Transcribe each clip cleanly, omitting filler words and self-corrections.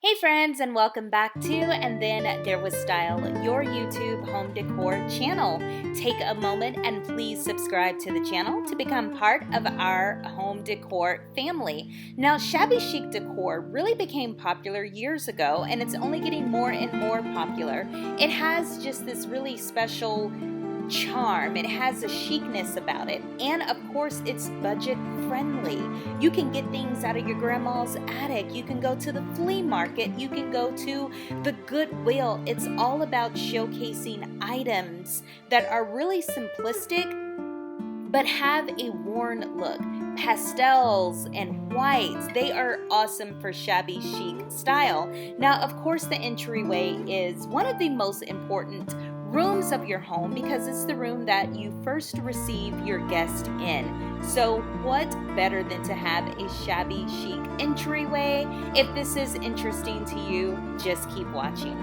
Hey friends, and welcome back to And Then There Was Style, your YouTube home decor channel. Take a moment and please subscribe to the channel to become part of our home decor family. Now, shabby chic decor really became popular years ago, and it's only getting more and more popular. It has just this really special charm. It has a chicness about it, and of course it's budget friendly. You can get things out of your grandma's attic, you can go to the flea market, you can go to the Goodwill. It's all about showcasing items that are really simplistic but have a worn look. Pastels and whites, they are awesome for shabby chic style. Now, of course, the entryway is one of the most important rooms of your home because it's the room that you first receive your guest in. So what better than to have a shabby chic entryway? If this is interesting to you, just keep watching.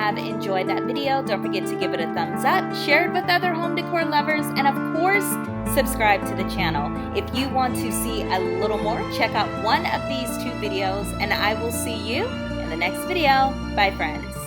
have enjoyed that video, don't forget to give it a thumbs up, share it with other home decor lovers, and of course, subscribe to the channel. If you want to see a little more, check out one of these 2 videos, and I will see you in the next video. Bye, friends.